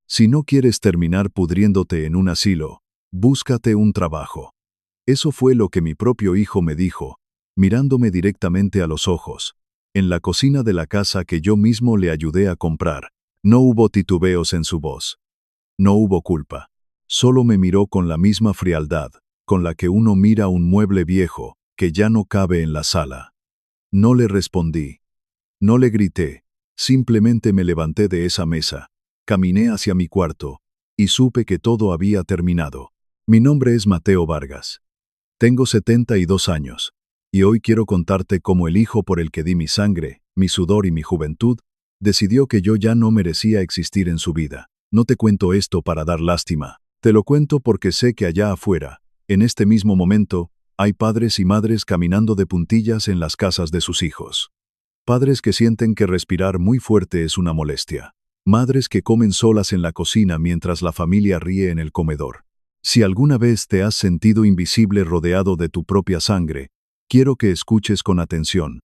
Si no quieres terminar pudriéndote en un asilo, búscate un trabajo. Eso fue lo que mi propio hijo me dijo, mirándome directamente a los ojos. En la cocina de la casa que yo mismo le ayudé a comprar, no hubo titubeos en su voz. No hubo culpa. Solo me miró con la misma frialdad, con la que uno mira un mueble viejo, que ya no cabe en la sala. No le respondí. No le grité. Simplemente me levanté de esa mesa, caminé hacia mi cuarto, y supe que todo había terminado. Mi nombre es Mateo Vargas. Tengo 72 años, y hoy quiero contarte cómo el hijo por el que di mi sangre, mi sudor y mi juventud, decidió que yo ya no merecía existir en su vida. No te cuento esto para dar lástima, te lo cuento porque sé que allá afuera, en este mismo momento, hay padres y madres caminando de puntillas en las casas de sus hijos. Padres que sienten que respirar muy fuerte es una molestia. Madres que comen solas en la cocina mientras la familia ríe en el comedor. Si alguna vez te has sentido invisible rodeado de tu propia sangre, quiero que escuches con atención.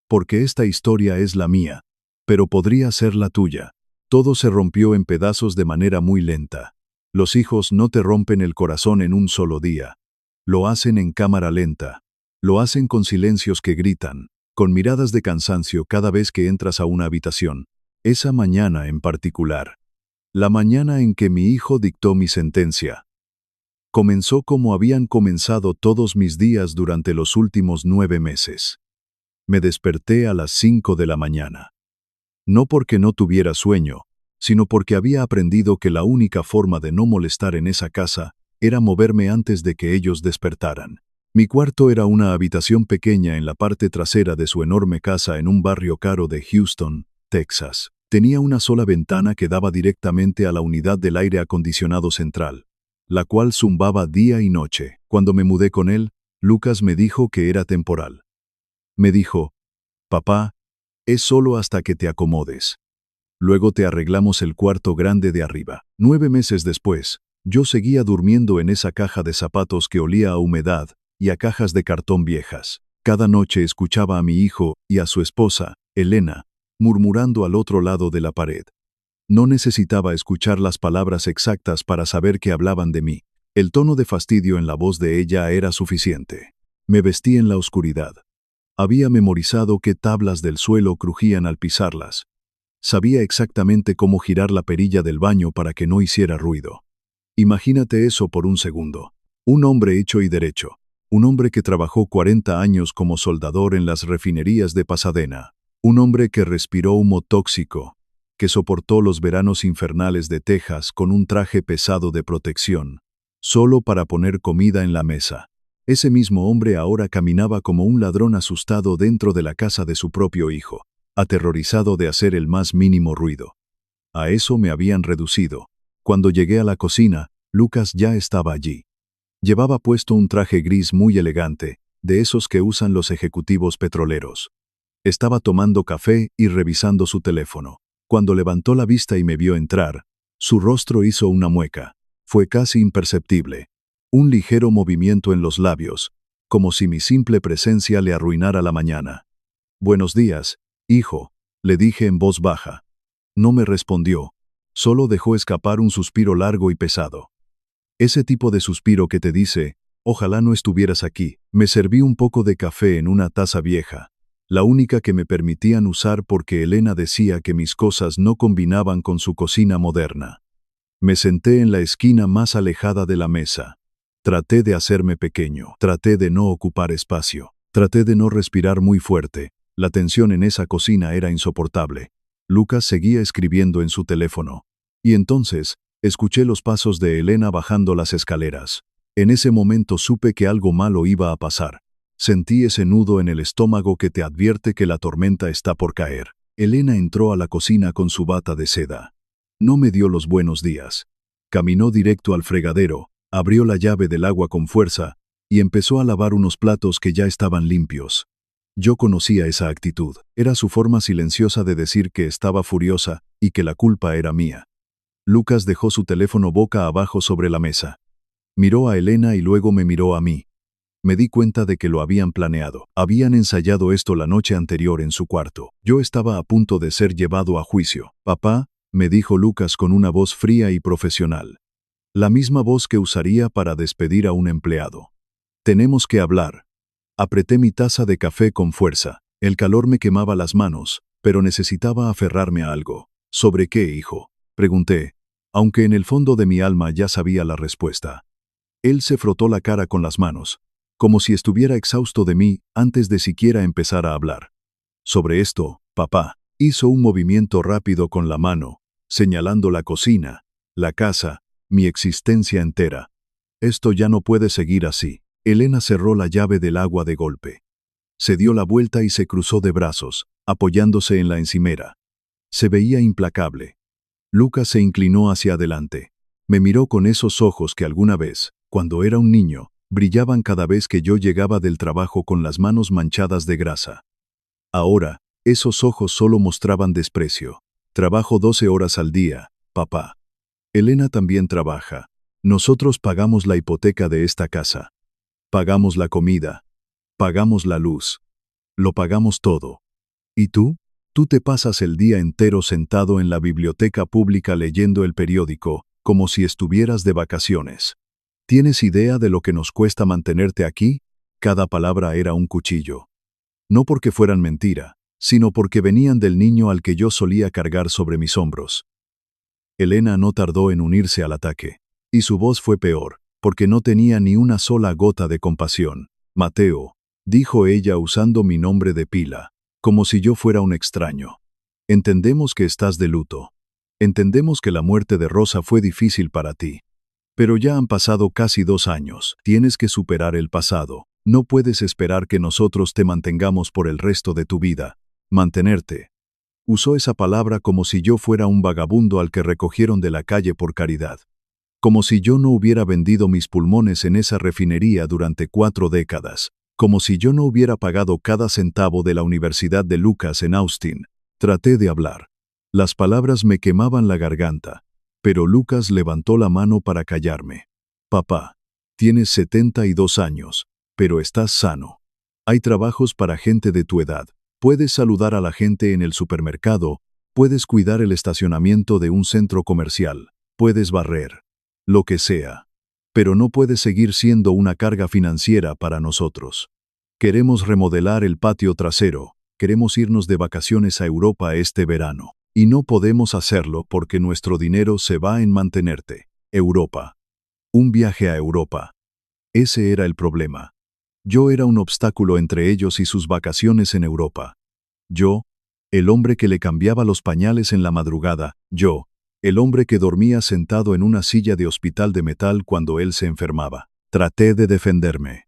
Porque esta historia es la mía, pero podría ser la tuya. Todo se rompió en pedazos de manera muy lenta. Los hijos no te rompen el corazón en un solo día. Lo hacen en cámara lenta. Lo hacen con silencios que gritan, con miradas de cansancio cada vez que entras a una habitación. Esa mañana en particular. La mañana en que mi hijo dictó mi sentencia. Comenzó como habían comenzado todos mis días durante los últimos 9 meses. Me desperté a las 5 de la mañana. No porque no tuviera sueño, sino porque había aprendido que la única forma de no molestar en esa casa era moverme antes de que ellos despertaran. Mi cuarto era una habitación pequeña en la parte trasera de su enorme casa en un barrio caro de Houston, Texas. Tenía una sola ventana que daba directamente a la unidad del aire acondicionado central, la cual zumbaba día y noche. Cuando me mudé con él, Lucas me dijo que era temporal. Me dijo, «Papá, es solo hasta que te acomodes. Luego te arreglamos el cuarto grande de arriba». 9 meses después, yo seguía durmiendo en esa caja de zapatos que olía a humedad y a cajas de cartón viejas. Cada noche escuchaba a mi hijo y a su esposa, Elena, murmurando al otro lado de la pared. No necesitaba escuchar las palabras exactas para saber que hablaban de mí. El tono de fastidio en la voz de ella era suficiente. Me vestí en la oscuridad. Había memorizado qué tablas del suelo crujían al pisarlas. Sabía exactamente cómo girar la perilla del baño para que no hiciera ruido. Imagínate eso por un segundo. Un hombre hecho y derecho. Un hombre que trabajó 40 años como soldador en las refinerías de Pasadena. Un hombre que respiró humo tóxico, que soportó los veranos infernales de Texas con un traje pesado de protección, solo para poner comida en la mesa. Ese mismo hombre ahora caminaba como un ladrón asustado dentro de la casa de su propio hijo, aterrorizado de hacer el más mínimo ruido. A eso me habían reducido. Cuando llegué a la cocina, Lucas ya estaba allí. Llevaba puesto un traje gris muy elegante, de esos que usan los ejecutivos petroleros. Estaba tomando café y revisando su teléfono. Cuando levantó la vista y me vio entrar, su rostro hizo una mueca. Fue casi imperceptible. Un ligero movimiento en los labios, como si mi simple presencia le arruinara la mañana. «Buenos días, hijo», le dije en voz baja. No me respondió, solo dejó escapar un suspiro largo y pesado. Ese tipo de suspiro que te dice, «Ojalá no estuvieras aquí». Me serví un poco de café en una taza vieja, la única que me permitían usar porque Elena decía que mis cosas no combinaban con su cocina moderna. Me senté en la esquina más alejada de la mesa. Traté de hacerme pequeño, traté de no ocupar espacio, traté de no respirar muy fuerte. La tensión en esa cocina era insoportable. Lucas seguía escribiendo en su teléfono. Y entonces, escuché los pasos de Elena bajando las escaleras. En ese momento supe que algo malo iba a pasar. Sentí ese nudo en el estómago que te advierte que la tormenta está por caer. Elena entró a la cocina con su bata de seda. No me dio los buenos días. Caminó directo al fregadero, abrió la llave del agua con fuerza y empezó a lavar unos platos que ya estaban limpios. Yo conocía esa actitud. Era su forma silenciosa de decir que estaba furiosa y que la culpa era mía. Lucas dejó su teléfono boca abajo sobre la mesa. Miró a Elena y luego me miró a mí. Me di cuenta de que lo habían planeado. Habían ensayado esto la noche anterior en su cuarto. Yo estaba a punto de ser llevado a juicio. «Papá», me dijo Lucas con una voz fría y profesional. La misma voz que usaría para despedir a un empleado. Tenemos que hablar. Apreté mi taza de café con fuerza. El calor me quemaba las manos, pero necesitaba aferrarme a algo. ¿Sobre qué, hijo?, pregunté, aunque en el fondo de mi alma ya sabía la respuesta. Él se frotó la cara con las manos, como si estuviera exhausto de mí antes de siquiera empezar a hablar. Sobre esto, papá, hizo un movimiento rápido con la mano, señalando la cocina, la casa, mi existencia entera. Esto ya no puede seguir así. Elena cerró la llave del agua de golpe. Se dio la vuelta y se cruzó de brazos, apoyándose en la encimera. Se veía implacable. Lucas se inclinó hacia adelante. Me miró con esos ojos que alguna vez, cuando era un niño, brillaban cada vez que yo llegaba del trabajo con las manos manchadas de grasa. Ahora, esos ojos solo mostraban desprecio. Trabajo 12 horas al día, papá. Elena también trabaja. Nosotros pagamos la hipoteca de esta casa. Pagamos la comida. Pagamos la luz. Lo pagamos todo. ¿Y tú? Tú te pasas el día entero sentado en la biblioteca pública leyendo el periódico, como si estuvieras de vacaciones. ¿Tienes idea de lo que nos cuesta mantenerte aquí? Cada palabra era un cuchillo. No porque fueran mentira, sino porque venían del niño al que yo solía cargar sobre mis hombros. Elena no tardó en unirse al ataque, y su voz fue peor, porque no tenía ni una sola gota de compasión. Mateo, dijo ella usando mi nombre de pila, como si yo fuera un extraño. Entendemos que estás de luto. Entendemos que la muerte de Rosa fue difícil para ti. Pero ya han pasado casi 2 años. Tienes que superar el pasado. No puedes esperar que nosotros te mantengamos por el resto de tu vida. Mantenerte. Usó esa palabra como si yo fuera un vagabundo al que recogieron de la calle por caridad. Como si yo no hubiera vendido mis pulmones en esa refinería durante 4 décadas. Como si yo no hubiera pagado cada centavo de la Universidad de Lucas en Austin. Traté de hablar. Las palabras me quemaban la garganta, pero Lucas levantó la mano para callarme. Papá, tienes 72 años, pero estás sano. Hay trabajos para gente de tu edad. Puedes saludar a la gente en el supermercado, puedes cuidar el estacionamiento de un centro comercial, puedes barrer, lo que sea. Pero no puedes seguir siendo una carga financiera para nosotros. Queremos remodelar el patio trasero, queremos irnos de vacaciones a Europa este verano. Y no podemos hacerlo porque nuestro dinero se va en mantenerte. Europa. Un viaje a Europa. Ese era el problema. Yo era un obstáculo entre ellos y sus vacaciones en Europa. Yo, el hombre que le cambiaba los pañales en la madrugada, yo, el hombre que dormía sentado en una silla de hospital de metal cuando él se enfermaba. Traté de defenderme.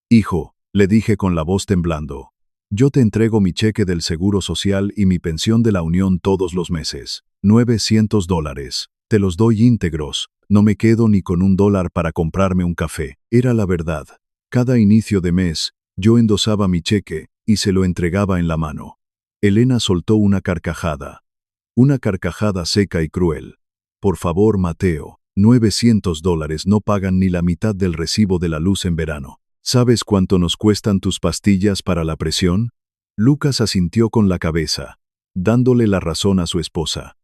Hijo, le dije con la voz temblando, yo te entrego mi cheque del Seguro Social y mi pensión de la Unión todos los meses. $900. Te los doy íntegros. No me quedo ni con $1 para comprarme un café. Era la verdad. Cada inicio de mes, yo endosaba mi cheque y se lo entregaba en la mano. Elena soltó una carcajada. Una carcajada seca y cruel. Por favor, Mateo, $900 no pagan ni la mitad del recibo de la luz en verano. ¿Sabes cuánto nos cuestan tus pastillas para la presión? Lucas asintió con la cabeza, dándole la razón a su esposa.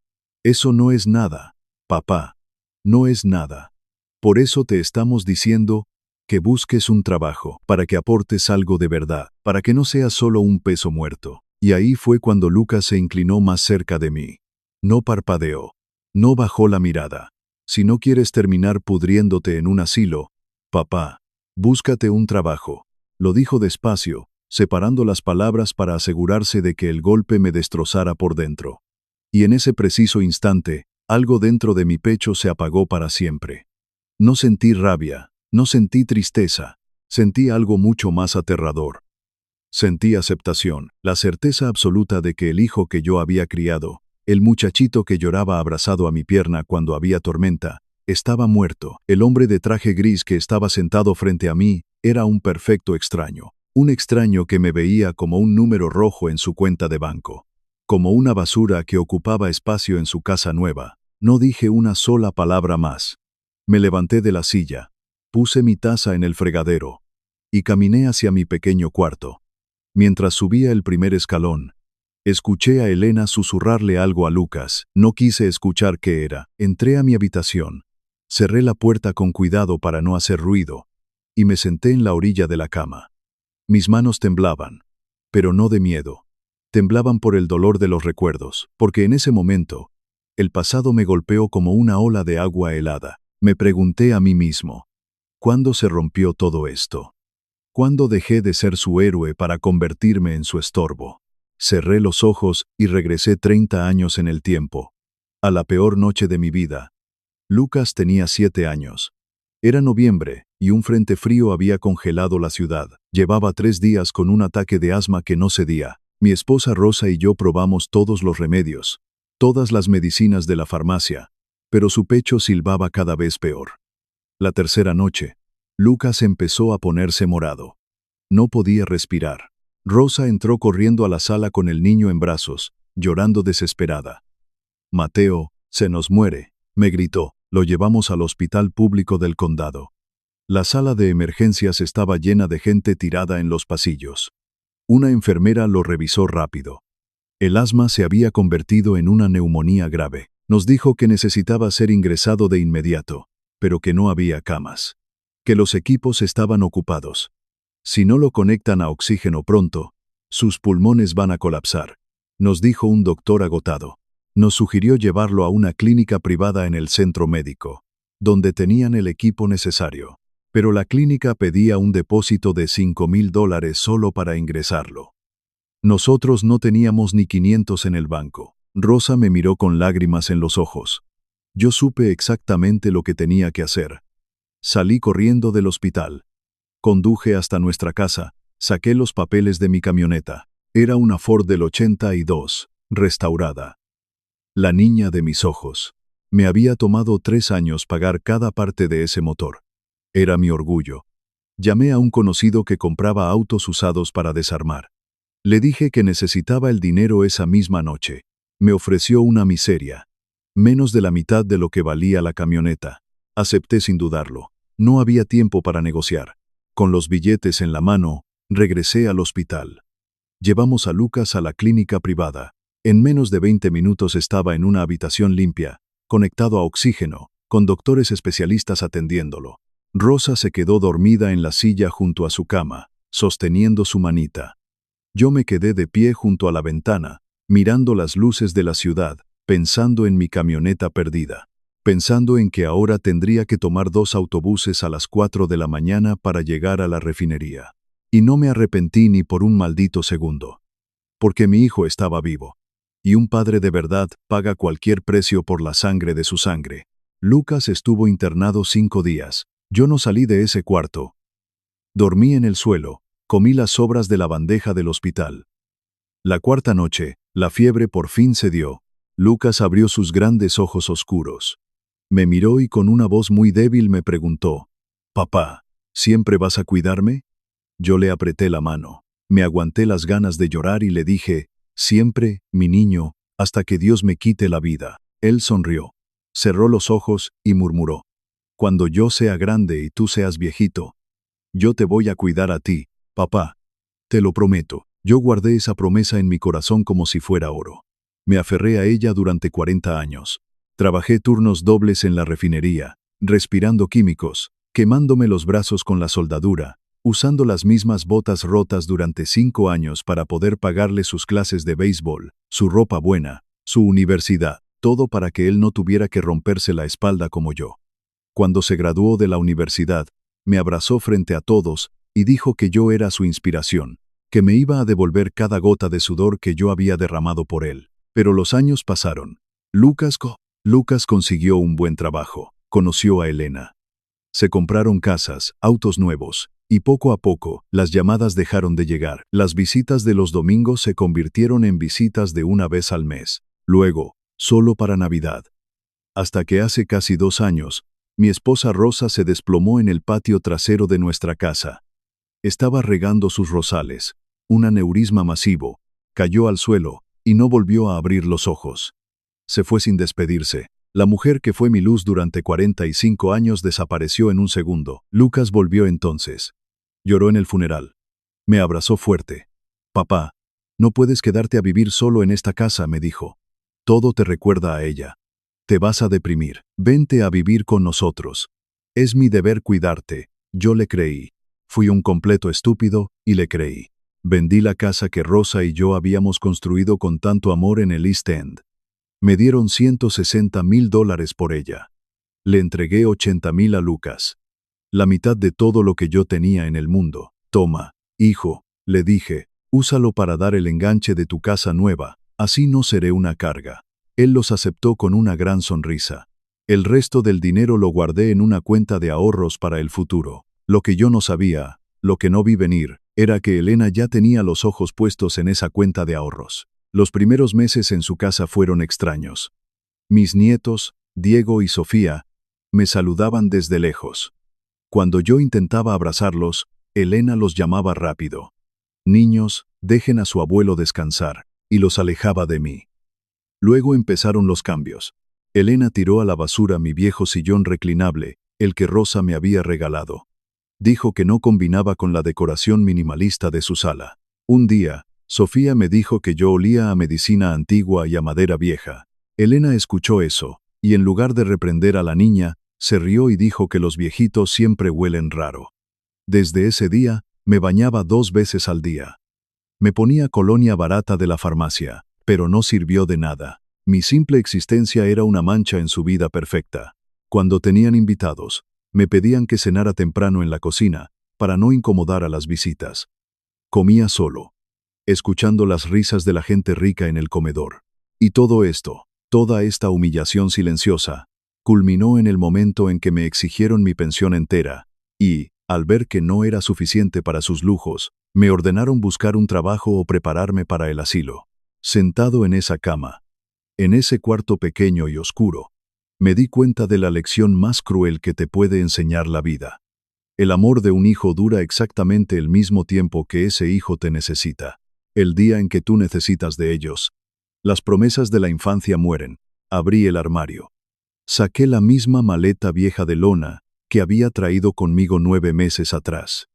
Eso no es nada, papá. No es nada. Por eso te estamos diciendo que busques un trabajo, para que aportes algo de verdad, para que no seas solo un peso muerto. Y ahí fue cuando Lucas se inclinó más cerca de mí. No parpadeó. No bajó la mirada. Si no quieres terminar pudriéndote en un asilo, papá, búscate un trabajo. Lo dijo despacio, separando las palabras para asegurarse de que el golpe me destrozara por dentro. Y en ese preciso instante, algo dentro de mi pecho se apagó para siempre. No sentí rabia, no sentí tristeza, sentí algo mucho más aterrador. Sentí aceptación, la certeza absoluta de que el hijo que yo había criado, el muchachito que lloraba abrazado a mi pierna cuando había tormenta, estaba muerto. El hombre de traje gris que estaba sentado frente a mí era un perfecto extraño. Un extraño que me veía como un número rojo en su cuenta de banco. Como una basura que ocupaba espacio en su casa nueva. No dije una sola palabra más. Me levanté de la silla, puse mi taza en el fregadero y caminé hacia mi pequeño cuarto. Mientras subía el primer escalón, Escuché a Elena susurrarle algo a Lucas. No quise escuchar qué era. Entré a mi habitación. Cerré la puerta con cuidado para no hacer ruido, y me senté en la orilla de la cama. Mis manos temblaban, pero no de miedo. Temblaban por el dolor de los recuerdos, porque en ese momento, el pasado me golpeó como una ola de agua helada. Me pregunté a mí mismo, ¿cuándo se rompió todo esto? ¿Cuándo dejé de ser su héroe para convertirme en su estorbo? Cerré los ojos y regresé 30 años en el tiempo, a la peor noche de mi vida. Lucas tenía 7 años. Era noviembre, y un frente frío había congelado la ciudad. Llevaba 3 días con un ataque de asma que no cedía. Mi esposa Rosa y yo probamos todos los remedios, todas las medicinas de la farmacia, pero su pecho silbaba cada vez peor. La tercera noche, Lucas empezó a ponerse morado. No podía respirar. Rosa entró corriendo a la sala con el niño en brazos, llorando desesperada. «Mateo, se nos muere», me gritó. Lo llevamos al hospital público del condado. La sala de emergencias estaba llena de gente tirada en los pasillos. Una enfermera lo revisó rápido. El asma se había convertido en una neumonía grave. Nos dijo que necesitaba ser ingresado de inmediato, pero que no había camas. Que los equipos estaban ocupados. Si no lo conectan a oxígeno pronto, sus pulmones van a colapsar, nos dijo un doctor agotado. Nos sugirió llevarlo a una clínica privada en el centro médico, donde tenían el equipo necesario. Pero la clínica pedía un depósito de $5,000 solo para ingresarlo. Nosotros no teníamos ni 500 en el banco. Rosa me miró con lágrimas en los ojos. Yo supe exactamente lo que tenía que hacer. Salí corriendo del hospital. Conduje hasta nuestra casa, saqué los papeles de mi camioneta. Era una Ford del 82, restaurada. La niña de mis ojos. Me había tomado 3 años pagar cada parte de ese motor. Era mi orgullo. Llamé a un conocido que compraba autos usados para desarmar. Le dije que necesitaba el dinero esa misma noche. Me ofreció una miseria. Menos de la mitad de lo que valía la camioneta. Acepté sin dudarlo. No había tiempo para negociar. Con los billetes en la mano, regresé al hospital. Llevamos a Lucas a la clínica privada. En menos de 20 minutos estaba en una habitación limpia, conectado a oxígeno, con doctores especialistas atendiéndolo. Rosa se quedó dormida en la silla junto a su cama, sosteniendo su manita. Yo me quedé de pie junto a la ventana, mirando las luces de la ciudad, pensando en mi camioneta perdida. Pensando en que ahora tendría que tomar 2 autobuses a las 4 de la mañana para llegar a la refinería. Y no me arrepentí ni por un maldito segundo. Porque mi hijo estaba vivo. Y un padre de verdad paga cualquier precio por la sangre de su sangre. Lucas estuvo internado 5 días. Yo no salí de ese cuarto. Dormí en el suelo, comí las sobras de la bandeja del hospital. La cuarta noche, la fiebre por fin cedió. Lucas abrió sus grandes ojos oscuros. Me miró y con una voz muy débil me preguntó, «Papá, ¿siempre vas a cuidarme?» Yo le apreté la mano. Me aguanté las ganas de llorar y le dije, «Siempre, mi niño, hasta que Dios me quite la vida». Él sonrió, cerró los ojos y murmuró, «Cuando yo sea grande y tú seas viejito, yo te voy a cuidar a ti, papá. Te lo prometo». Yo guardé esa promesa en mi corazón como si fuera oro. Me aferré a ella durante 40 años. Trabajé turnos dobles en la refinería, respirando químicos, quemándome los brazos con la soldadura, usando las mismas botas rotas durante 5 años para poder pagarle sus clases de béisbol, su ropa buena, su universidad, todo para que él no tuviera que romperse la espalda como yo. Cuando se graduó de la universidad, me abrazó frente a todos y dijo que yo era su inspiración, que me iba a devolver cada gota de sudor que yo había derramado por él. Pero los años pasaron. Lucas consiguió un buen trabajo, conoció a Elena. Se compraron casas, autos nuevos, y poco a poco, las llamadas dejaron de llegar. Las visitas de los domingos se convirtieron en visitas de una vez al mes, luego, solo para Navidad. Hasta que hace casi 2 años, mi esposa Rosa se desplomó en el patio trasero de nuestra casa. Estaba regando sus rosales. Un aneurisma masivo, cayó al suelo, y no volvió a abrir los ojos. Se fue sin despedirse. La mujer que fue mi luz durante 45 años desapareció en un segundo. Lucas volvió entonces. Lloró en el funeral. Me abrazó fuerte. «Papá, No puedes quedarte a vivir solo en esta casa, me dijo. Todo te recuerda a ella. Te vas a deprimir. Vente a vivir con nosotros. Es mi deber cuidarte. Yo le creí. Fui un completo estúpido y le creí. Vendí la casa que Rosa y yo habíamos construido con tanto amor en el East End. Me dieron $160,000 por ella. Le entregué 80,000 a Lucas. La mitad de todo lo que yo tenía en el mundo. Toma, hijo, le dije, úsalo para dar el enganche de tu casa nueva, así no seré una carga. Él los aceptó con una gran sonrisa. El resto del dinero lo guardé en una cuenta de ahorros para el futuro. Lo que yo no sabía, lo que no vi venir, era que Elena ya tenía los ojos puestos en esa cuenta de ahorros. Los primeros meses en su casa fueron extraños. Mis nietos, Diego y Sofía, me saludaban desde lejos. Cuando yo intentaba abrazarlos, Elena los llamaba rápido. Niños, dejen a su abuelo descansar, y los alejaba de mí. Luego empezaron los cambios. Elena tiró a la basura mi viejo sillón reclinable, el que Rosa me había regalado. Dijo que no combinaba con la decoración minimalista de su sala. Un día, Sofía me dijo que yo olía a medicina antigua y a madera vieja. Elena escuchó eso, y en lugar de reprender a la niña, se rió y dijo que los viejitos siempre huelen raro. Desde ese día, me bañaba 2 veces al día. Me ponía colonia barata de la farmacia, pero no sirvió de nada. Mi simple existencia era una mancha en su vida perfecta. Cuando tenían invitados, me pedían que cenara temprano en la cocina, para no incomodar a las visitas. Comía solo, escuchando las risas de la gente rica en el comedor. Y todo esto, toda esta humillación silenciosa, culminó en el momento en que me exigieron mi pensión entera, y, al ver que no era suficiente para sus lujos, me ordenaron buscar un trabajo o prepararme para el asilo. Sentado en esa cama, en ese cuarto pequeño y oscuro, me di cuenta de la lección más cruel que te puede enseñar la vida. El amor de un hijo dura exactamente el mismo tiempo que ese hijo te necesita. El día en que tú necesitas de ellos. Las promesas de la infancia mueren. Abrí el armario. Saqué la misma maleta vieja de lona que había traído conmigo 9 meses atrás.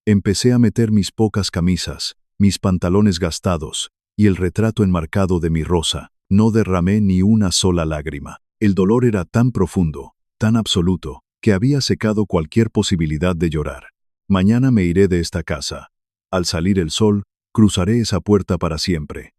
Empecé a meter mis pocas camisas, mis pantalones gastados, y el retrato enmarcado de mi Rosa. No derramé ni una sola lágrima. El dolor era tan profundo, tan absoluto, que había secado cualquier posibilidad de llorar. Mañana me iré de esta casa. Al salir el sol, cruzaré esa puerta para siempre.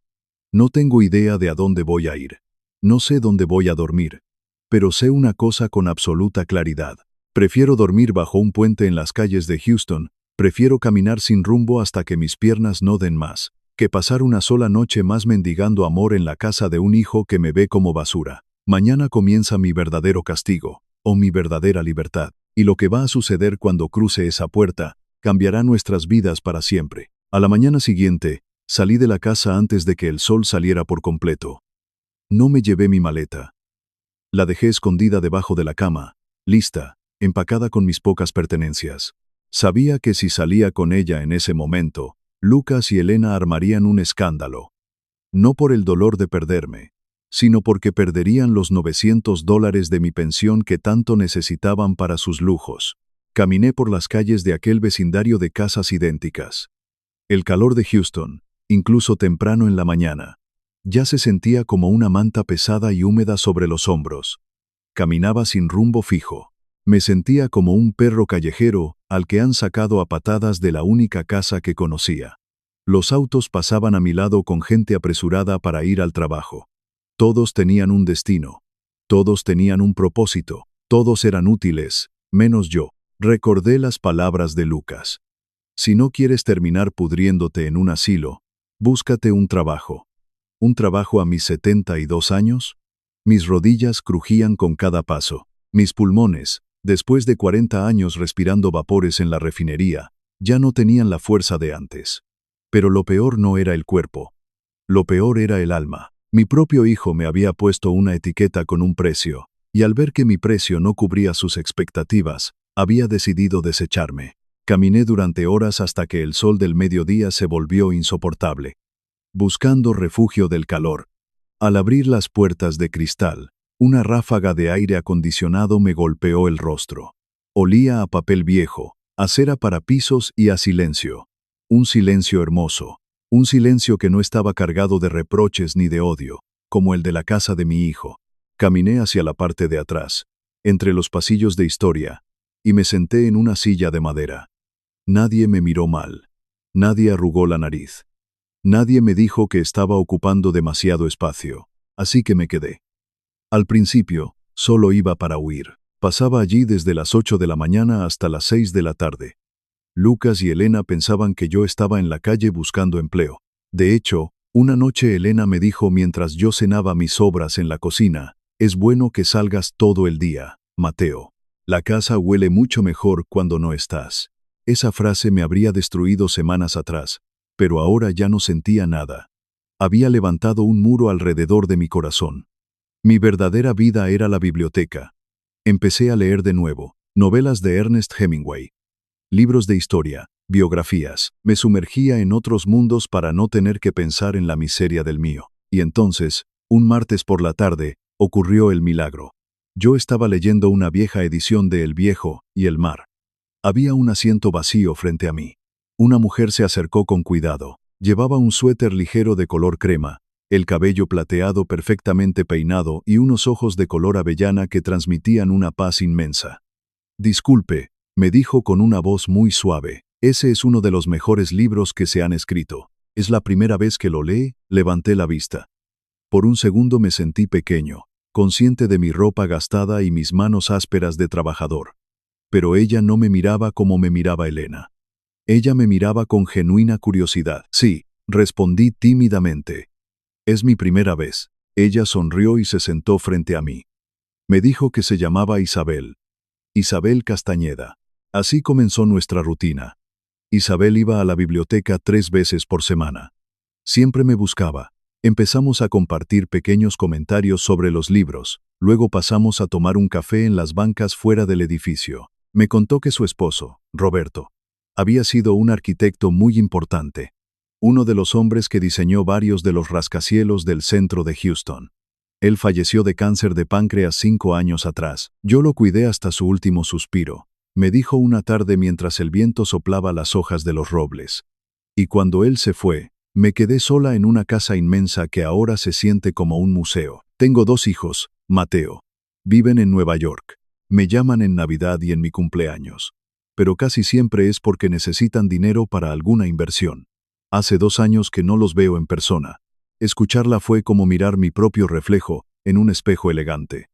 No tengo idea de a dónde voy a ir. No sé dónde voy a dormir. Pero sé una cosa con absoluta claridad. Prefiero dormir bajo un puente en las calles de Houston, prefiero caminar sin rumbo hasta que mis piernas no den más, que pasar una sola noche más mendigando amor en la casa de un hijo que me ve como basura. Mañana comienza mi verdadero castigo, o mi verdadera libertad, y lo que va a suceder cuando cruce esa puerta, cambiará nuestras vidas para siempre. A la mañana siguiente, salí de la casa antes de que el sol saliera por completo. No me llevé mi maleta. La dejé escondida debajo de la cama, lista, empacada con mis pocas pertenencias. Sabía que si salía con ella en ese momento, Lucas y Elena armarían un escándalo. No por el dolor de perderme, sino porque perderían los $900 de mi pensión que tanto necesitaban para sus lujos. Caminé por las calles de aquel vecindario de casas idénticas. El calor de Houston, incluso temprano en la mañana, ya se sentía como una manta pesada y húmeda sobre los hombros. Caminaba sin rumbo fijo. Me sentía como un perro callejero al que han sacado a patadas de la única casa que conocía. Los autos pasaban a mi lado con gente apresurada para ir al trabajo. Todos tenían un destino. Todos tenían un propósito. Todos eran útiles, menos yo. Recordé las palabras de Lucas. Si no quieres terminar pudriéndote en un asilo, búscate un trabajo. ¿Un trabajo a mis 72 años? Mis rodillas crujían con cada paso. Mis pulmones, después de 40 años respirando vapores en la refinería, ya no tenían la fuerza de antes. Pero lo peor no era el cuerpo. Lo peor era el alma. Mi propio hijo me había puesto una etiqueta con un precio, y al ver que mi precio no cubría sus expectativas, había decidido desecharme. Caminé durante horas hasta que el sol del mediodía se volvió insoportable, buscando refugio del calor. Al abrir las puertas de cristal, una ráfaga de aire acondicionado me golpeó el rostro. Olía a papel viejo, a cera para pisos y a silencio. Un silencio hermoso, Un silencio que no estaba cargado de reproches ni de odio, como el de la casa de mi hijo. Caminé hacia la parte de atrás, entre los pasillos de historia, y me senté en una silla de madera. Nadie me miró mal. Nadie arrugó la nariz. Nadie me dijo que estaba ocupando demasiado espacio, así que me quedé. Al principio, solo iba para huir. Pasaba allí desde las 8 de la mañana hasta las 6 de la tarde. Lucas y Elena pensaban que yo estaba en la calle buscando empleo. De hecho, una noche Elena me dijo mientras yo cenaba mis sobras en la cocina: «Es bueno que salgas todo el día, Mateo. La casa huele mucho mejor cuando no estás». Esa frase me habría destruido semanas atrás, pero ahora ya no sentía nada. Había levantado un muro alrededor de mi corazón. Mi verdadera vida era la biblioteca. Empecé a leer de nuevo, novelas de Ernest Hemingway, libros de historia, biografías. Me sumergía en otros mundos para no tener que pensar en la miseria del mío. Y entonces, un martes por la tarde, ocurrió el milagro. Yo estaba leyendo una vieja edición de El Viejo y el Mar. Había un asiento vacío frente a mí. Una mujer se acercó con cuidado. Llevaba un suéter ligero de color crema, el cabello plateado perfectamente peinado y unos ojos de color avellana que transmitían una paz inmensa. «Disculpe», me dijo con una voz muy suave, «ese es uno de los mejores libros que se han escrito. ¿Es la primera vez que lo lee?». Levanté la vista. Por un segundo me sentí pequeño, consciente de mi ropa gastada y mis manos ásperas de trabajador. Pero ella no me miraba como me miraba Elena. Ella me miraba con genuina curiosidad. «Sí», respondí tímidamente. «Es mi primera vez». Ella sonrió y se sentó frente a mí. Me dijo que se llamaba Isabel. Isabel Castañeda. Así comenzó nuestra rutina. Isabel iba a la biblioteca 3 veces por semana. Siempre me buscaba. Empezamos a compartir pequeños comentarios sobre los libros. Luego pasamos a tomar un café en las bancas fuera del edificio. Me contó que su esposo, Roberto, había sido un arquitecto muy importante. Uno de los hombres que diseñó varios de los rascacielos del centro de Houston. Él falleció de cáncer de páncreas 5 años atrás. Yo lo cuidé hasta su último suspiro, me dijo una tarde mientras el viento soplaba las hojas de los robles. Y cuando él se fue, me quedé sola en una casa inmensa que ahora se siente como un museo. Tengo 2 hijos, Mateo. Viven en Nueva York. Me llaman en Navidad y en mi cumpleaños. Pero casi siempre es porque necesitan dinero para alguna inversión. Hace 2 años que no los veo en persona. Escucharla fue como mirar mi propio reflejo en un espejo elegante.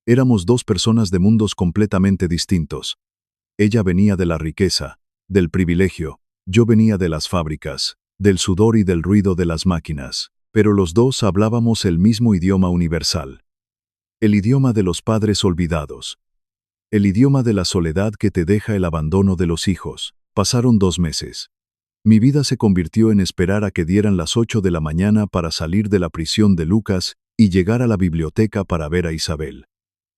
Éramos 2 personas de mundos completamente distintos. Ella venía de la riqueza, del privilegio. Yo venía de las fábricas, del sudor y del ruido de las máquinas. Pero los 2 hablábamos el mismo idioma universal. El idioma de los padres olvidados. El idioma de la soledad que te deja el abandono de los hijos. Pasaron 2 meses. Mi vida se convirtió en esperar a que dieran las 8 de la mañana para salir de la prisión de Lucas y llegar a la biblioteca para ver a Isabel.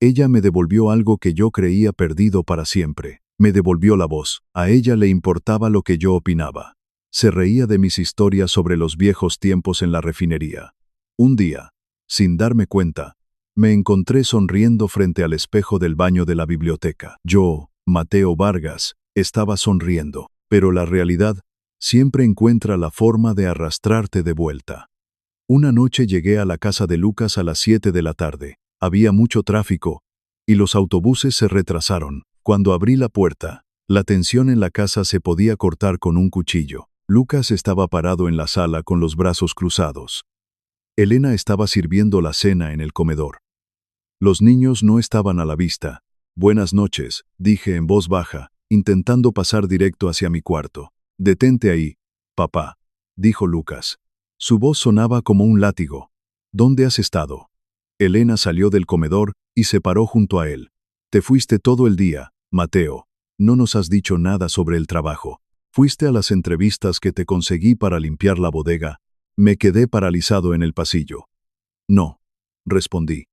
Ella me devolvió algo que yo creía perdido para siempre. Me devolvió la voz. A ella le importaba lo que yo opinaba. Se reía de mis historias sobre los viejos tiempos en la refinería. Un día, sin darme cuenta, me encontré sonriendo frente al espejo del baño de la biblioteca. Yo, Mateo Vargas, estaba sonriendo, pero la realidad siempre encuentra la forma de arrastrarte de vuelta. Una noche llegué a la casa de Lucas a las 7 de la tarde. Había mucho tráfico, y los autobuses se retrasaron. Cuando abrí la puerta, la tensión en la casa se podía cortar con un cuchillo. Lucas estaba parado en la sala con los brazos cruzados. Elena estaba sirviendo la cena en el comedor. Los niños no estaban a la vista. «Buenas noches», dije en voz baja, intentando pasar directo hacia mi cuarto. «Detente ahí, papá», dijo Lucas. Su voz sonaba como un látigo. «¿Dónde has estado?». Elena salió del comedor y se paró junto a él. «Te fuiste todo el día, Mateo. No nos has dicho nada sobre el trabajo. ¿Fuiste a las entrevistas que te conseguí para limpiar la bodega?». Me quedé paralizado en el pasillo. «No», respondí.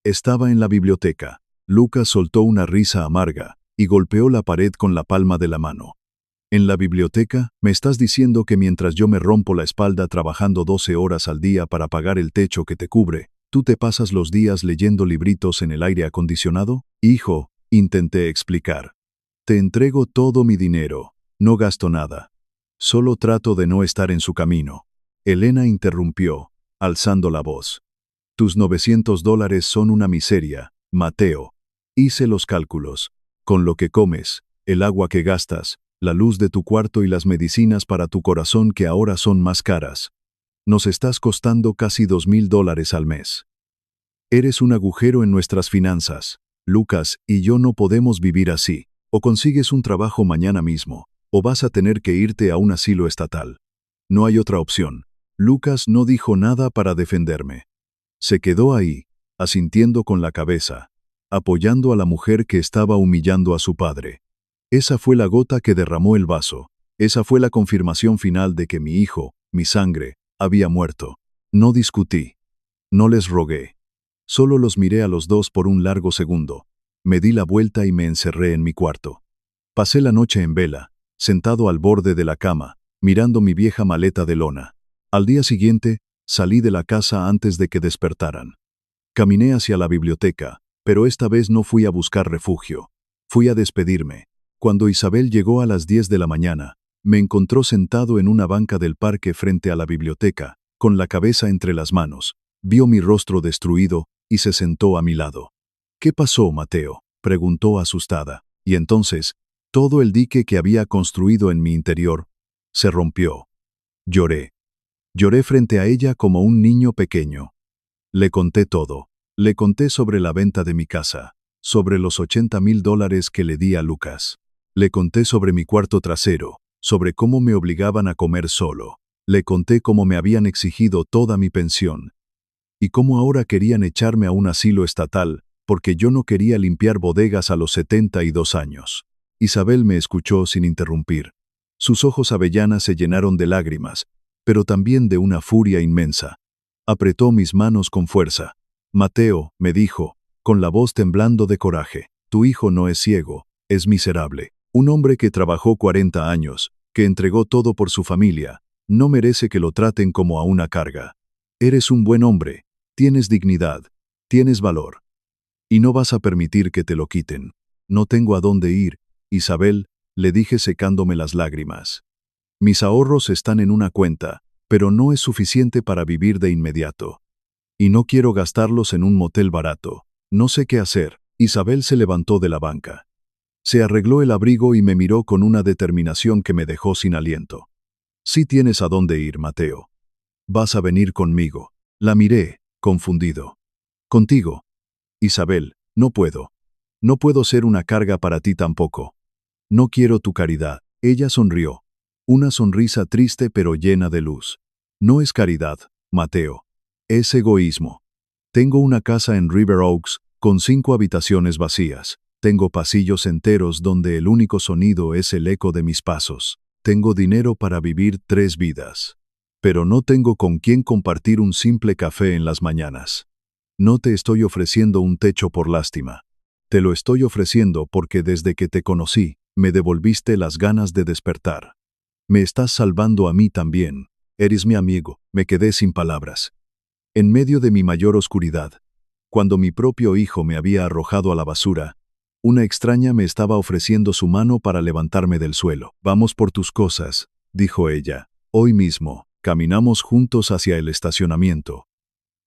Estaba en la biblioteca. Lucas soltó una risa amarga y golpeó la pared con la palma de la mano. «¿En la biblioteca? ¿Me estás diciendo que mientras yo me rompo la espalda trabajando 12 horas al día para pagar el techo que te cubre, tú te pasas los días leyendo libritos en el aire acondicionado?» «Hijo», intenté explicar. «Te entrego todo mi dinero. No gasto nada». Solo trato de no estar en su camino. Elena interrumpió, alzando la voz. Tus $900 son una miseria, Mateo. Hice los cálculos. Con lo que comes, el agua que gastas, la luz de tu cuarto y las medicinas para tu corazón que ahora son más caras. Nos estás costando casi $2,000 al mes. Eres un agujero en nuestras finanzas. Lucas y yo no podemos vivir así. O consigues un trabajo mañana mismo, o vas a tener que irte a un asilo estatal. No hay otra opción. Lucas no dijo nada para defenderme. Se quedó ahí, asintiendo con la cabeza, apoyando a la mujer que estaba humillando a su padre. Esa fue la gota que derramó el vaso. Esa fue la confirmación final de que mi hijo, mi sangre, había muerto. No discutí. No les rogué. Solo los miré a los dos por un largo segundo. Me di la vuelta y me encerré en mi cuarto. Pasé la noche en vela, sentado al borde de la cama, mirando mi vieja maleta de lona. Al día siguiente, salí de la casa antes de que despertaran. Caminé hacia la biblioteca, pero esta vez no fui a buscar refugio. Fui a despedirme. Cuando Isabel llegó a las 10 de la mañana, me encontró sentado en una banca del parque frente a la biblioteca, con la cabeza entre las manos. Vio mi rostro destruido y se sentó a mi lado. ¿Qué pasó, Mateo?, preguntó asustada. Y entonces, todo el dique que había construido en mi interior se rompió. Lloré. Lloré frente a ella como un niño pequeño. Le conté todo. Le conté sobre la venta de mi casa, sobre los $80,000 que le di a Lucas. Le conté sobre mi cuarto trasero, sobre cómo me obligaban a comer solo. Le conté cómo me habían exigido toda mi pensión. Y cómo ahora querían echarme a un asilo estatal, porque yo no quería limpiar bodegas a los 72 años. Isabel me escuchó sin interrumpir. Sus ojos avellanas se llenaron de lágrimas, pero también de una furia inmensa. Apretó mis manos con fuerza. Mateo, me dijo, con la voz temblando de coraje, tu hijo no es ciego, es miserable. Un hombre que trabajó 40 años, que entregó todo por su familia, no merece que lo traten como a una carga. Eres un buen hombre, tienes dignidad, tienes valor. Y no vas a permitir que te lo quiten. No tengo a dónde ir, Isabel, le dije secándome las lágrimas. Mis ahorros están en una cuenta, pero no es suficiente para vivir de inmediato. Y no quiero gastarlos en un motel barato. No sé qué hacer. Isabel se levantó de la banca. Se arregló el abrigo y me miró con una determinación que me dejó sin aliento. Sí tienes a dónde ir, Mateo. Vas a venir conmigo. La miré, confundido. Contigo. Isabel, no puedo. No puedo ser una carga para ti tampoco. No quiero tu caridad. Ella sonrió. Una sonrisa triste pero llena de luz. No es caridad, Mateo. Es egoísmo. Tengo una casa en River Oaks, con 5 habitaciones vacías. Tengo pasillos enteros donde el único sonido es el eco de mis pasos. Tengo dinero para vivir 3 vidas. Pero no tengo con quién compartir un simple café en las mañanas. No te estoy ofreciendo un techo por lástima. Te lo estoy ofreciendo porque desde que te conocí, me devolviste las ganas de despertar. Me estás salvando a mí también. Eres mi amigo. Me quedé sin palabras. En medio de mi mayor oscuridad, cuando mi propio hijo me había arrojado a la basura, una extraña me estaba ofreciendo su mano para levantarme del suelo. Vamos por tus cosas, dijo ella. Hoy mismo. Caminamos juntos hacia el estacionamiento.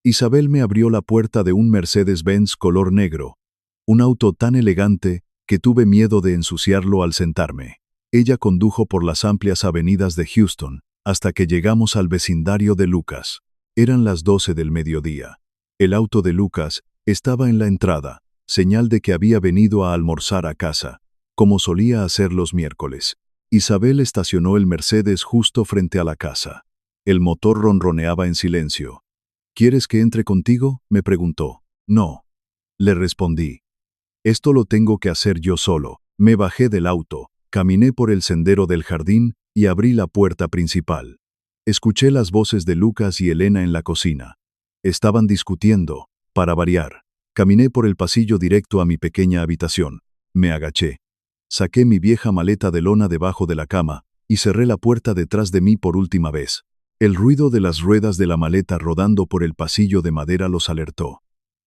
Isabel me abrió la puerta de un Mercedes-Benz color negro, un auto tan elegante que tuve miedo de ensuciarlo al sentarme. Ella condujo por las amplias avenidas de Houston, hasta que llegamos al vecindario de Lucas. Eran las 12 del mediodía. El auto de Lucas estaba en la entrada, señal de que había venido a almorzar a casa, como solía hacer los miércoles. Isabel estacionó el Mercedes justo frente a la casa. El motor ronroneaba en silencio. ¿Quieres que entre contigo?, me preguntó. No. Le respondí. Esto lo tengo que hacer yo solo. Me bajé del auto, caminé por el sendero del jardín y abrí la puerta principal. Escuché las voces de Lucas y Elena en la cocina. Estaban discutiendo, para variar. Caminé por el pasillo directo a mi pequeña habitación. Me agaché. Saqué mi vieja maleta de lona debajo de la cama y cerré la puerta detrás de mí por última vez. El ruido de las ruedas de la maleta rodando por el pasillo de madera los alertó.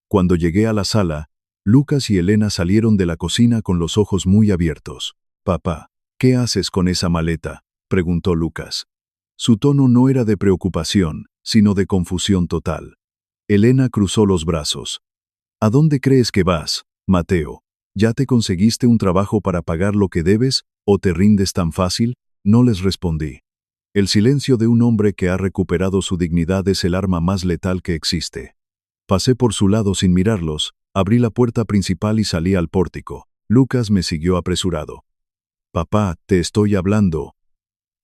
Cuando llegué a la sala, Lucas y Elena salieron de la cocina con los ojos muy abiertos. Papá, ¿qué haces con esa maleta?, preguntó Lucas. Su tono no era de preocupación, sino de confusión total. Elena cruzó los brazos. ¿A dónde crees que vas, Mateo? ¿Ya te conseguiste un trabajo para pagar lo que debes, o te rindes tan fácil? No les respondí. El silencio de un hombre que ha recuperado su dignidad es el arma más letal que existe. Pasé por su lado sin mirarlos, abrí la puerta principal y salí al pórtico. Lucas me siguió apresurado. Papá, te estoy hablando.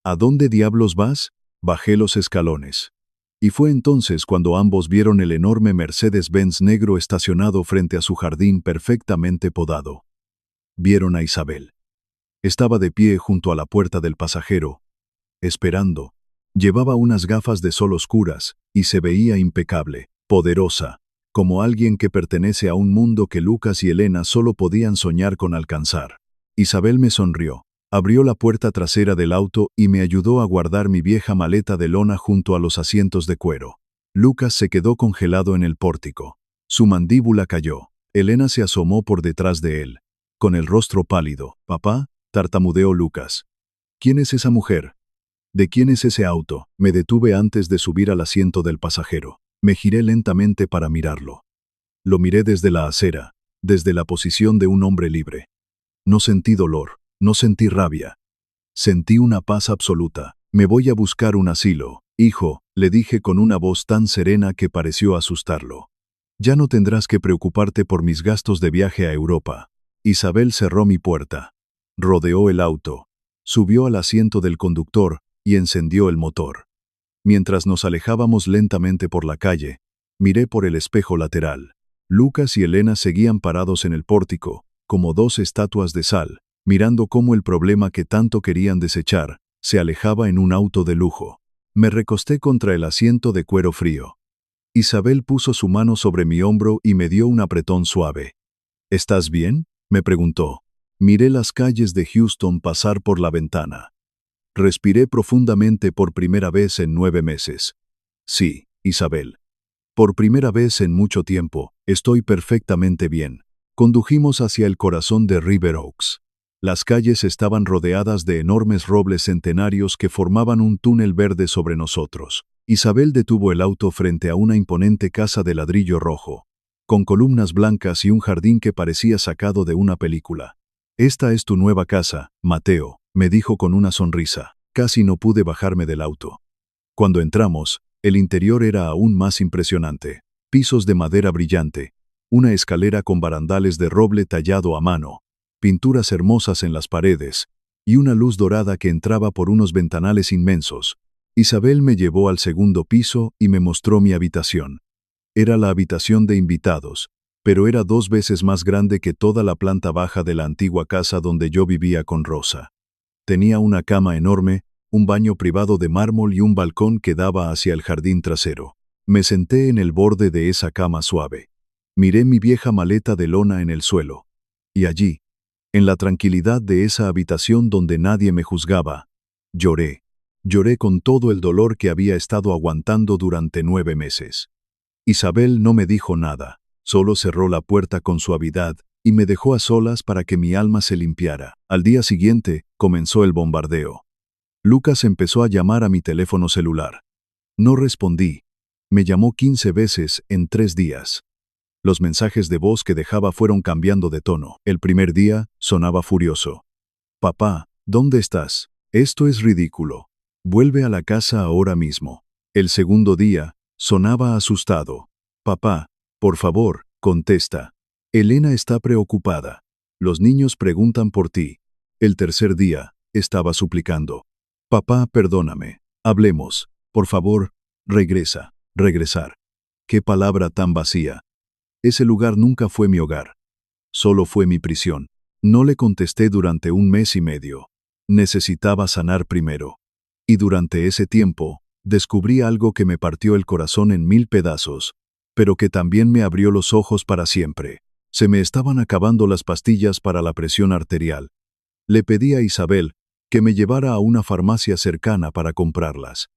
¿A dónde diablos vas? Bajé los escalones. Y fue entonces cuando ambos vieron el enorme Mercedes-Benz negro estacionado frente a su jardín perfectamente podado. Vieron a Isabel. Estaba de pie junto a la puerta del pasajero, esperando. Llevaba unas gafas de sol oscuras, y se veía impecable, poderosa, como alguien que pertenece a un mundo que Lucas y Elena solo podían soñar con alcanzar. Isabel me sonrió. Abrió la puerta trasera del auto y me ayudó a guardar mi vieja maleta de lona junto a los asientos de cuero. Lucas se quedó congelado en el pórtico. Su mandíbula cayó. Elena se asomó por detrás de él, con el rostro pálido. «Papá», tartamudeó Lucas. «¿Quién es esa mujer? ¿De quién es ese auto?» Me detuve antes de subir al asiento del pasajero. Me giré lentamente para mirarlo. Lo miré desde la acera, desde la posición de un hombre libre. No sentí dolor. No sentí rabia. Sentí una paz absoluta. Me voy a buscar un asilo, hijo, le dije con una voz tan serena que pareció asustarlo. Ya no tendrás que preocuparte por mis gastos de viaje a Europa. Isabel cerró mi puerta. Rodeó el auto. Subió al asiento del conductor y encendió el motor. Mientras nos alejábamos lentamente por la calle, miré por el espejo lateral. Lucas y Elena seguían parados en el pórtico, como dos estatuas de sal, mirando cómo el problema que tanto querían desechar se alejaba en un auto de lujo. Me recosté contra el asiento de cuero frío. Isabel puso su mano sobre mi hombro y me dio un apretón suave. ¿Estás bien?, me preguntó. Miré las calles de Houston pasar por la ventana. Respiré profundamente por primera vez en 9 meses. Sí, Isabel. Por primera vez en mucho tiempo, estoy perfectamente bien. Condujimos hacia el corazón de River Oaks. Las calles estaban rodeadas de enormes robles centenarios que formaban un túnel verde sobre nosotros. Isabel detuvo el auto frente a una imponente casa de ladrillo rojo, con columnas blancas y un jardín que parecía sacado de una película. «Esta es tu nueva casa, Mateo», me dijo con una sonrisa. Casi no pude bajarme del auto. Cuando entramos, el interior era aún más impresionante. Pisos de madera brillante, una escalera con barandales de roble tallado a mano, pinturas hermosas en las paredes, y una luz dorada que entraba por unos ventanales inmensos. Isabel me llevó al segundo piso y me mostró mi habitación. Era la habitación de invitados, pero era 2 veces más grande que toda la planta baja de la antigua casa donde yo vivía con Rosa. Tenía una cama enorme, un baño privado de mármol y un balcón que daba hacia el jardín trasero. Me senté en el borde de esa cama suave. Miré mi vieja maleta de lona en el suelo. Y allí, en la tranquilidad de esa habitación donde nadie me juzgaba, lloré. Lloré con todo el dolor que había estado aguantando durante 9 meses. Isabel no me dijo nada, solo cerró la puerta con suavidad y me dejó a solas para que mi alma se limpiara. Al día siguiente, comenzó el bombardeo. Lucas empezó a llamar a mi teléfono celular. No respondí. Me llamó 15 veces en 3 días. Los mensajes de voz que dejaba fueron cambiando de tono. El primer día, sonaba furioso. «Papá, ¿dónde estás? Esto es ridículo. Vuelve a la casa ahora mismo». El segundo día, sonaba asustado. «Papá, por favor, contesta. Elena está preocupada. Los niños preguntan por ti». El tercer día, estaba suplicando. «Papá, perdóname. Hablemos. Por favor, regresa». Regresar. Qué palabra tan vacía. Ese lugar nunca fue mi hogar. Solo fue mi prisión. No le contesté durante 1 mes y medio. Necesitaba sanar primero. Y durante ese tiempo, descubrí algo que me partió el corazón en 1000 pedazos, pero que también me abrió los ojos para siempre. Se me estaban acabando las pastillas para la presión arterial. Le pedí a Isabel que me llevara a una farmacia cercana para comprarlas.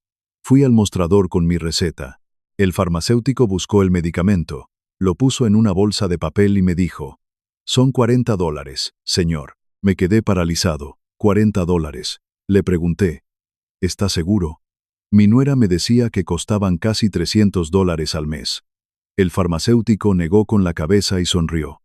Fui al mostrador con mi receta. El farmacéutico buscó el medicamento, lo puso en una bolsa de papel y me dijo: «Son $40, señor». Me quedé paralizado. $40. Le pregunté: ¿Estás seguro? Mi nuera me decía que costaban casi $300 al mes. El farmacéutico negó con la cabeza y sonrió.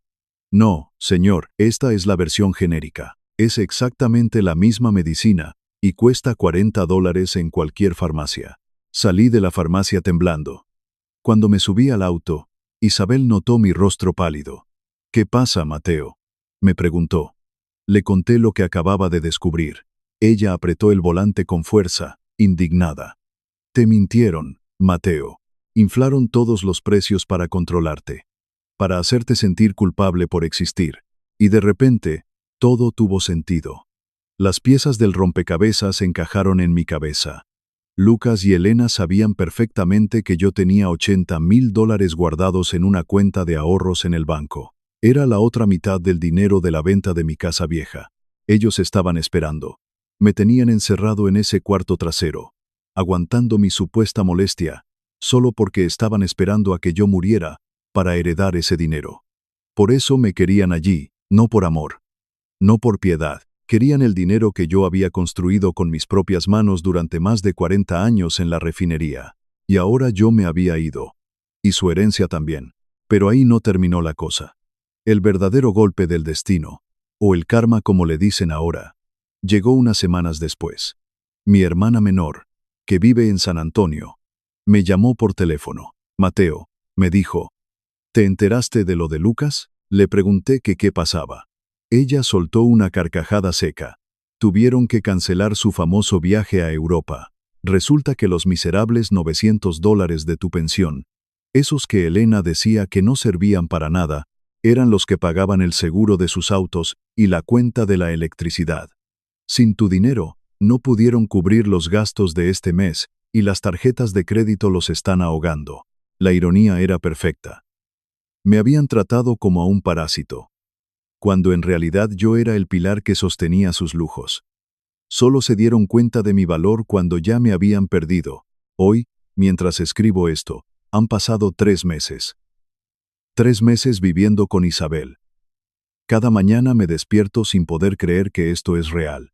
No, señor, esta es la versión genérica. Es exactamente la misma medicina y cuesta $40 en cualquier farmacia. Salí de la farmacia temblando. Cuando me subí al auto, Isabel notó mi rostro pálido. ¿Qué pasa, Mateo?, me preguntó. Le conté lo que acababa de descubrir. Ella apretó el volante con fuerza, indignada. Te mintieron, Mateo. Inflaron todos los precios para controlarte, para hacerte sentir culpable por existir. Y de repente, todo tuvo sentido. Las piezas del rompecabezas encajaron en mi cabeza. Lucas y Elena sabían perfectamente que yo tenía $80,000 guardados en una cuenta de ahorros en el banco. Era la otra mitad del dinero de la venta de mi casa vieja. Ellos estaban esperando. Me tenían encerrado en ese cuarto trasero, aguantando mi supuesta molestia, solo porque estaban esperando a que yo muriera para heredar ese dinero. Por eso me querían allí, no por amor, no por piedad. Querían el dinero que yo había construido con mis propias manos durante más de 40 años en la refinería. Y ahora yo me había ido. Y su herencia también. Pero ahí no terminó la cosa. El verdadero golpe del destino, o el karma como le dicen ahora, llegó unas semanas después. Mi hermana menor, que vive en San Antonio, me llamó por teléfono. Mateo, me dijo, ¿te enteraste de lo de Lucas? Le pregunté que qué pasaba. Ella soltó una carcajada seca. Tuvieron que cancelar su famoso viaje a Europa. Resulta que los miserables $900 de tu pensión, esos que Elena decía que no servían para nada, eran los que pagaban el seguro de sus autos y la cuenta de la electricidad. Sin tu dinero, no pudieron cubrir los gastos de este mes y las tarjetas de crédito los están ahogando. La ironía era perfecta. Me habían tratado como a un parásito, cuando en realidad yo era el pilar que sostenía sus lujos. Solo se dieron cuenta de mi valor cuando ya me habían perdido. Hoy, mientras escribo esto, han pasado 3 meses. 3 meses viviendo con Isabel. Cada mañana me despierto sin poder creer que esto es real.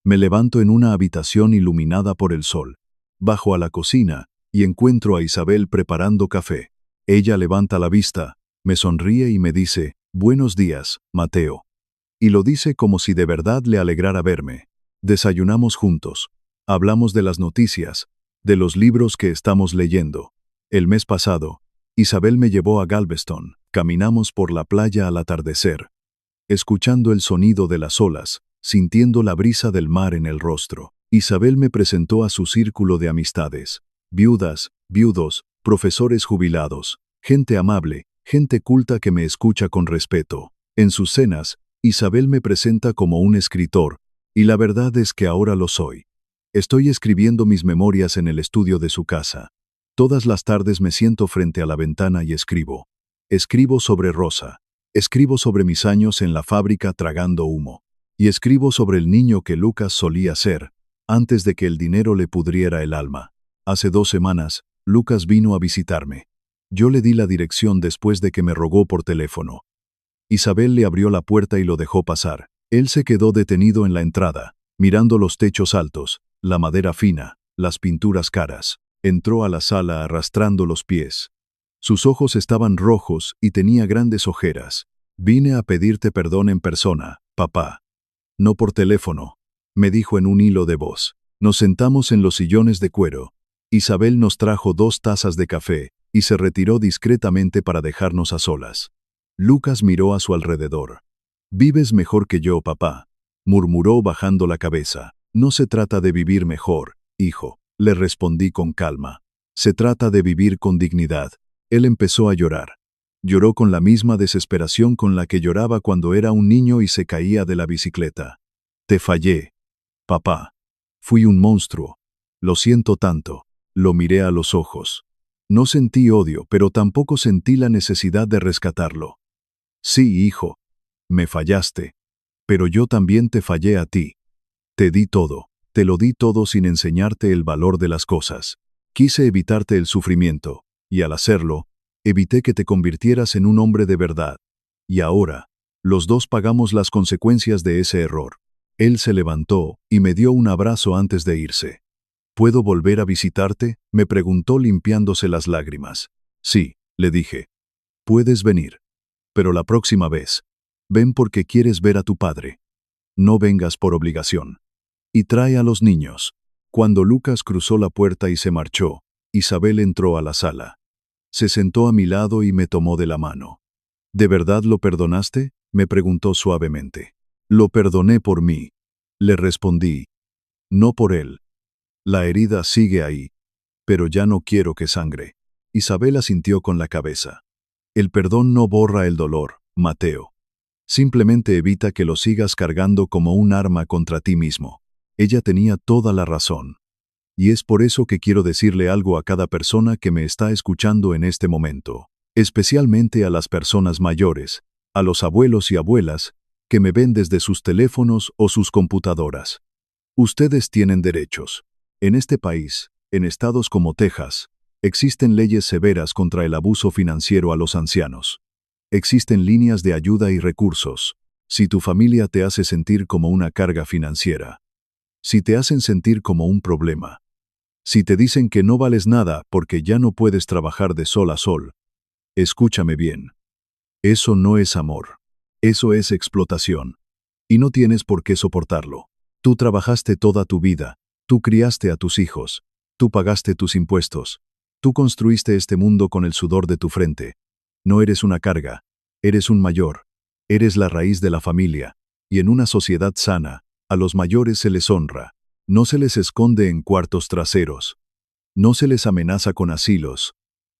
Me levanto en una habitación iluminada por el sol. Bajo a la cocina y encuentro a Isabel preparando café. Ella levanta la vista, me sonríe y me dice, «Buenos días, Mateo». Y lo dice como si de verdad le alegrara verme. Desayunamos juntos. Hablamos de las noticias, de los libros que estamos leyendo. El mes pasado, Isabel me llevó a Galveston. Caminamos por la playa al atardecer, escuchando el sonido de las olas, sintiendo la brisa del mar en el rostro. Isabel me presentó a su círculo de amistades. Viudas, viudos, profesores jubilados, gente amable, gente culta que me escucha con respeto. En sus cenas, Isabel me presenta como un escritor, y la verdad es que ahora lo soy. Estoy escribiendo mis memorias en el estudio de su casa. Todas las tardes me siento frente a la ventana y escribo. Escribo sobre Rosa. Escribo sobre mis años en la fábrica tragando humo. Y escribo sobre el niño que Lucas solía ser, antes de que el dinero le pudriera el alma. Hace 2 semanas, Lucas vino a visitarme. Yo le di la dirección después de que me rogó por teléfono. Isabel le abrió la puerta y lo dejó pasar. Él se quedó detenido en la entrada, mirando los techos altos, la madera fina, las pinturas caras. Entró a la sala arrastrando los pies. Sus ojos estaban rojos y tenía grandes ojeras. Vine a pedirte perdón en persona, papá. No por teléfono, me dijo en un hilo de voz. Nos sentamos en los sillones de cuero. Isabel nos trajo 2 tazas de café y se retiró discretamente para dejarnos a solas. Lucas miró a su alrededor. «Vives mejor que yo, papá», murmuró bajando la cabeza. «No se trata de vivir mejor, hijo», le respondí con calma. «Se trata de vivir con dignidad». Él empezó a llorar. Lloró con la misma desesperación con la que lloraba cuando era un niño y se caía de la bicicleta. «Te fallé, papá. Fui un monstruo. Lo siento tanto». Lo miré a los ojos. No sentí odio, pero tampoco sentí la necesidad de rescatarlo. «Sí, hijo. Me fallaste. Pero yo también te fallé a ti. Te di todo. Te lo di todo sin enseñarte el valor de las cosas. Quise evitarte el sufrimiento, y al hacerlo, evité que te convirtieras en un hombre de verdad. Y ahora, los dos pagamos las consecuencias de ese error». Él se levantó y me dio un abrazo antes de irse. ¿Puedo volver a visitarte?, me preguntó limpiándose las lágrimas. Sí, le dije. Puedes venir. Pero la próxima vez, ven porque quieres ver a tu padre. No vengas por obligación. Y trae a los niños. Cuando Lucas cruzó la puerta y se marchó, Isabel entró a la sala. Se sentó a mi lado y me tomó de la mano. ¿De verdad lo perdonaste?, me preguntó suavemente. Lo perdoné por mí. Le respondí. No por él. La herida sigue ahí. Pero ya no quiero que sangre. Isabel asintió con la cabeza. El perdón no borra el dolor, Mateo. Simplemente evita que lo sigas cargando como un arma contra ti mismo. Ella tenía toda la razón. Y es por eso que quiero decirle algo a cada persona que me está escuchando en este momento, especialmente a las personas mayores, a los abuelos y abuelas, que me ven desde sus teléfonos o sus computadoras. Ustedes tienen derechos. En este país, en estados como Texas, existen leyes severas contra el abuso financiero a los ancianos. Existen líneas de ayuda y recursos. Si tu familia te hace sentir como una carga financiera, si te hacen sentir como un problema, si te dicen que no vales nada porque ya no puedes trabajar de sol a sol, escúchame bien. Eso no es amor. Eso es explotación. Y no tienes por qué soportarlo. Tú trabajaste toda tu vida, tú criaste a tus hijos, tú pagaste tus impuestos, tú construiste este mundo con el sudor de tu frente. No eres una carga, eres un mayor, eres la raíz de la familia, y en una sociedad sana, a los mayores se les honra, no se les esconde en cuartos traseros, no se les amenaza con asilos,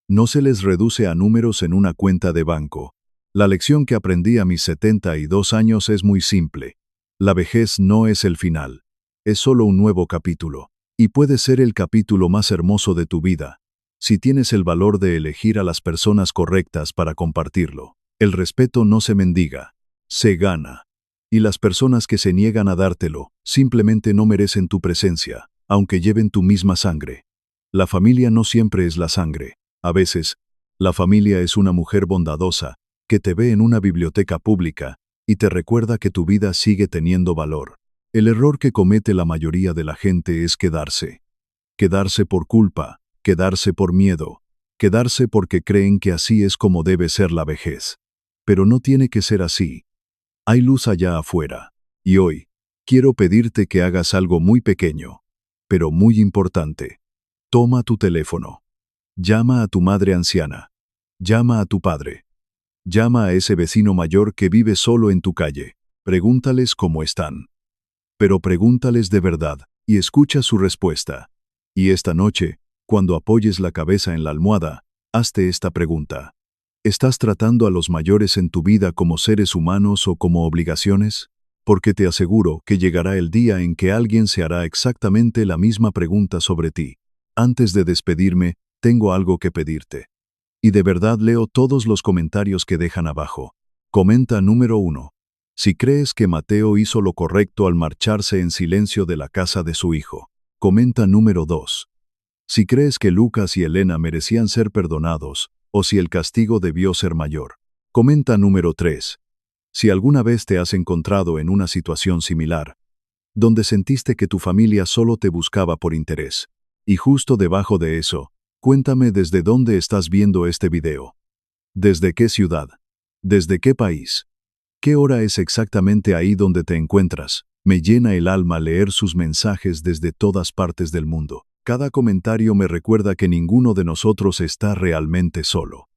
no se les reduce a números en una cuenta de banco. La lección que aprendí a mis 72 años es muy simple. La vejez no es el final, es solo un nuevo capítulo, y puede ser el capítulo más hermoso de tu vida, si tienes el valor de elegir a las personas correctas para compartirlo. El respeto no se mendiga, se gana. Y las personas que se niegan a dártelo, simplemente no merecen tu presencia, aunque lleven tu misma sangre. La familia no siempre es la sangre. A veces, la familia es una mujer bondadosa, que te ve en una biblioteca pública, y te recuerda que tu vida sigue teniendo valor. El error que comete la mayoría de la gente es quedarse. Quedarse por culpa, quedarse por miedo, quedarse porque creen que así es como debe ser la vejez. Pero no tiene que ser así. Hay luz allá afuera. Y hoy, quiero pedirte que hagas algo muy pequeño, pero muy importante. Toma tu teléfono. Llama a tu madre anciana. Llama a tu padre. Llama a ese vecino mayor que vive solo en tu calle. Pregúntales cómo están. Pero pregúntales de verdad, y escucha su respuesta. Y esta noche, cuando apoyes la cabeza en la almohada, hazte esta pregunta. ¿Estás tratando a los mayores en tu vida como seres humanos o como obligaciones? Porque te aseguro que llegará el día en que alguien se hará exactamente la misma pregunta sobre ti. Antes de despedirme, tengo algo que pedirte. Y de verdad leo todos los comentarios que dejan abajo. Comenta número 1. Si crees que Mateo hizo lo correcto al marcharse en silencio de la casa de su hijo. Comenta número 2. Si crees que Lucas y Elena merecían ser perdonados, o si el castigo debió ser mayor. Comenta número 3. Si alguna vez te has encontrado en una situación similar, donde sentiste que tu familia solo te buscaba por interés. Y justo debajo de eso, cuéntame desde dónde estás viendo este video. ¿Desde qué ciudad? ¿Desde qué país? ¿Qué hora es exactamente ahí donde te encuentras? Me llena el alma leer sus mensajes desde todas partes del mundo. Cada comentario me recuerda que ninguno de nosotros está realmente solo.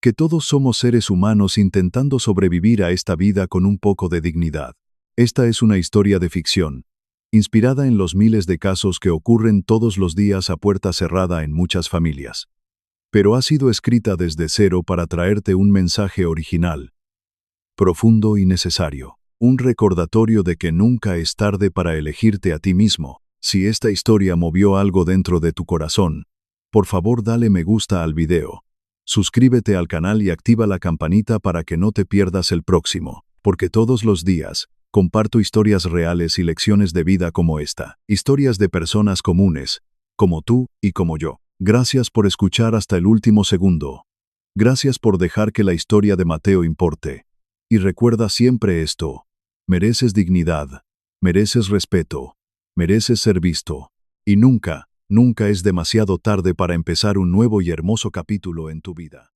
Que todos somos seres humanos intentando sobrevivir a esta vida con un poco de dignidad. Esta es una historia de ficción, inspirada en los miles de casos que ocurren todos los días a puerta cerrada en muchas familias. Pero ha sido escrita desde cero para traerte un mensaje original, profundo y necesario. Un recordatorio de que nunca es tarde para elegirte a ti mismo. Si esta historia movió algo dentro de tu corazón, por favor dale me gusta al video. Suscríbete al canal y activa la campanita para que no te pierdas el próximo, porque todos los días comparto historias reales y lecciones de vida como esta, historias de personas comunes, como tú y como yo. Gracias por escuchar hasta el último segundo. Gracias por dejar que la historia de Mateo importe. Y recuerda siempre esto: mereces dignidad, Mereces respeto, mereces ser visto, y nunca, nunca es demasiado tarde para empezar un nuevo y hermoso capítulo en tu vida.